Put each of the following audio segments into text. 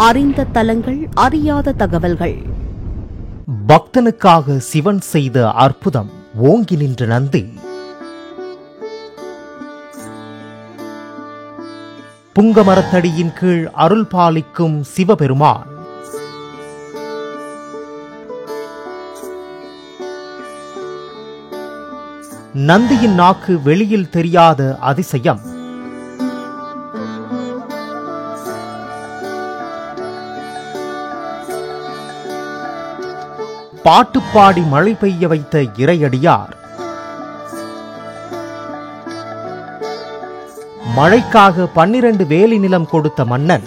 அறிந்த தலங்கள், அறியாத தகவல்கள். பக்தனுக்காக சிவன் செய்த அற்புதம். ஓங்கி நின்ற நந்தி. புங்கமரத்தடியின் கீழ் அருள் பாலிக்கும் சிவபெருமான். நந்தியின் நாக்கு வெளியில் தெரியாத அதிசயம். பாட்டுப்பாடி மழை பெய்ய வைத்த இறையடியார். மழைக்காக 12 வேலி நிலம் கொடுத்த மன்னன்.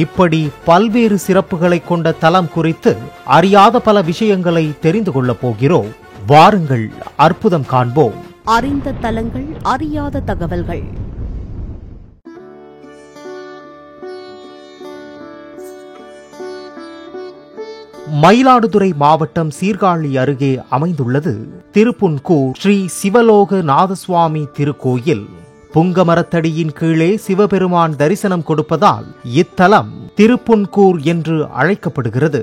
இப்படி பல்வேறு சிறப்புகளை கொண்ட தலம் குறித்து அறியாத பல விஷயங்களை தெரிந்து கொள்ளப் போகிறோம். வாருங்கள், அற்புதம் காண்போம். அறிந்த தலங்கள், அறியாத தகவல்கள். மயிலாடுதுறை மாவட்டம் சீர்காழி அருகே அமைந்துள்ளது திருப்புன்கூர் ஸ்ரீ சிவலோக நாதசுவாமி திருக்கோயில். புங்கமரத்தடியின் கீழே சிவபெருமான் தரிசனம் கொடுப்பதால் இத்தலம் திருப்புன்கூர் என்று அழைக்கப்படுகிறது.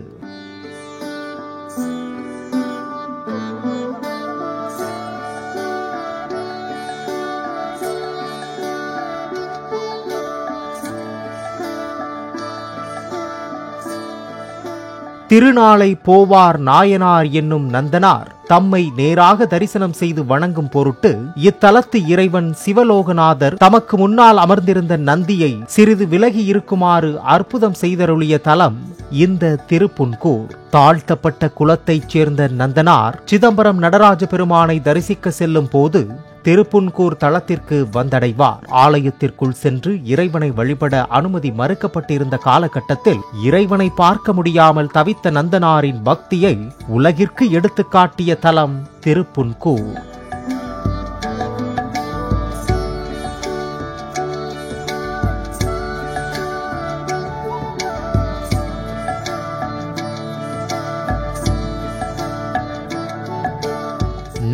திருநாளை போவார் நாயனார் என்னும் நந்தனார் தம்மை நேராக தரிசனம் செய்து வணங்கும் பொருட்டு இத்தலத்து இறைவன் சிவலோகநாதர் தமக்கு முன்னால் அமர்ந்திருந்த நந்தியை சிறிது விலகி இருக்குமாறு அற்புதம் செய்தருளிய தலம் இந்த திருப்புன்கூர். தாழ்த்தப்பட்ட குலத்தைச் சேர்ந்த நந்தனார் சிதம்பரம் நடராஜ பெருமானை தரிசிக்க செல்லும் போது திருப்புன்கூர் தளத்திற்கு வந்தடைவார். ஆலயத்திற்குள் சென்று இறைவனை வழிபட அனுமதி மறுக்கப்பட்டிருந்த காலகட்டத்தில் இறைவனை பார்க்க முடியாமல் தவித்த நந்தனாரின் பக்தியை உலகிற்கு எடுத்துக்காட்டிய தலம் திருப்புன்கூர்.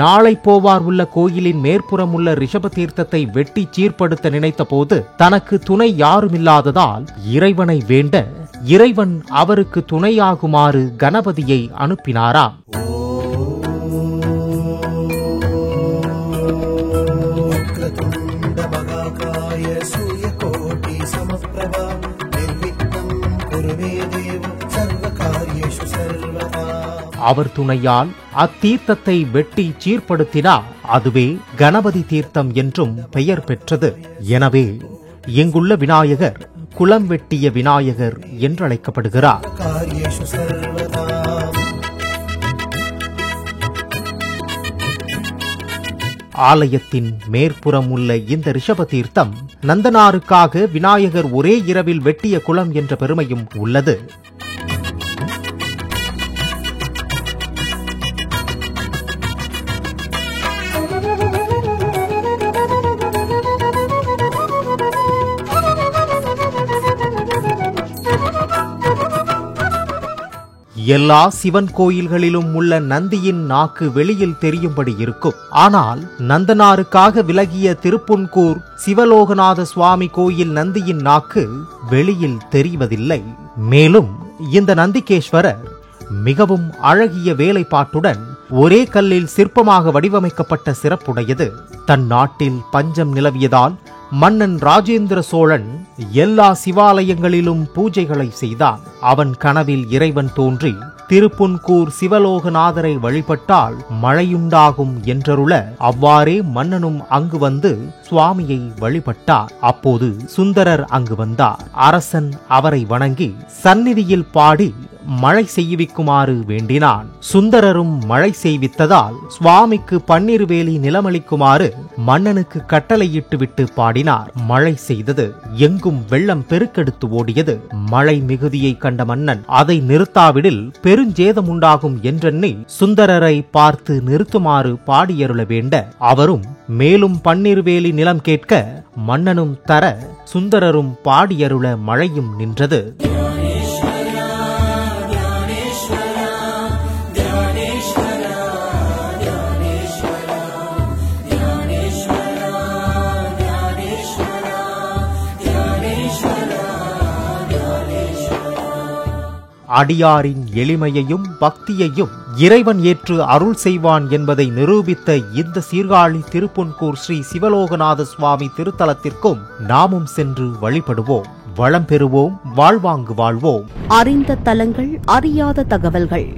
நாளை போவார் உள்ள கோயிலின் மேற்புறம் உள்ள ரிஷப தீர்த்தத்தை வெட்டி சீர்படுத்த நினைத்த போது தனக்கு துணை யாருமில்லாததால் இறைவனை வேண்ட இறைவன் அவருக்கு துணையாகுமாறு கணபதியை அனுப்பினாராம். அவர் துணையால் அத்தீர்த்தத்தை வெட்டி சீர்படுத்தினார். அதுவே கணபதி தீர்த்தம் என்றும் பெயர் பெற்றது. எனவே இங்குள்ள விநாயகர் குளம் வெட்டிய விநாயகர் என்றழைக்கப்படுகிறார். ஆலயத்தின் மேற்புறம் உள்ள இந்த ரிஷப தீர்த்தம் நந்தனாருக்காக விநாயகர் ஒரே இரவில் வெட்டிய குளம் என்ற பெருமையும் உள்ளது. எல்லா சிவன் கோயில்களிலும் உள்ள நந்தியின் நாக்கு வெளியில் தெரியும்படி இருக்கும். ஆனால் நந்தனாருக்காக விலகிய திருப்புன்கூர் சிவலோகநாத சுவாமி கோயில் நந்தியின் நாக்கு வெளியில் தெரிவதில்லை. மேலும் இந்த நந்திகேஸ்வரர் மிகவும் அழகிய வேலைப்பாட்டுடன் ஒரே கல்லில் சிற்பமாக வடிவமைக்கப்பட்ட சிறப்புடையது. தன் நாட்டில் பஞ்சம் நிலவியதால் மன்னன் ராஜேந்திர சோழன் எல்லா சிவாலயங்களிலும் பூஜைகளை செய்தான். அவன் கனவில் இறைவன் தோன்றி திருப்புன்கூர் சிவலோகநாதரை வழிபட்டால் மழையுண்டாகும் என்றருள அவ்வாறே மன்னனும் அங்கு வந்து சுவாமியை வழிபட்டார். அப்போது சுந்தரர் அங்கு வந்தார். அரசன் அவரை வணங்கி சந்நிதியில் பாடி மழை செய்விக்குமாறு வேண்டினான். சுந்தரரும் மழை செய்வித்ததால் சுவாமிக்கு 12 வேலி நிலமளிக்குமாறு மன்னனுக்கு கட்டளையிட்டு விட்டு பாடினார். மழை செய்தது. எங்கும் வெள்ளம் பெருக்கெடுத்து ஓடியது. மழை மிகுதியை கண்ட மன்னன் அதை நிறுத்தாவிடில் பெருஞ்சேதம் உண்டாகும் என்றெண்ணி சுந்தரரை பார்த்து நிறுத்துமாறு பாடியருள வேண்ட அவரும் மேலும் 12 வேலி நிலம் கேட்க மன்னனும் தர சுந்தரரும் பாடியருள மழையும் நின்றது. அடியாரின் எளிமையையும் பக்தியையும் இறைவன் ஏற்று அருள் செய்வான் என்பதை நிரூபித்த இந்த சீர்காழி திருப்புன்கூர் ஸ்ரீ சிவலோகநாத சுவாமி திருத்தலத்திற்கும் நாமும் சென்று வழிபடுவோம், வளம் பெறுவோம், வாழ்வாங்கு வாழ்வோம். அறிந்த தலங்கள், அறியாத தகவல்கள்.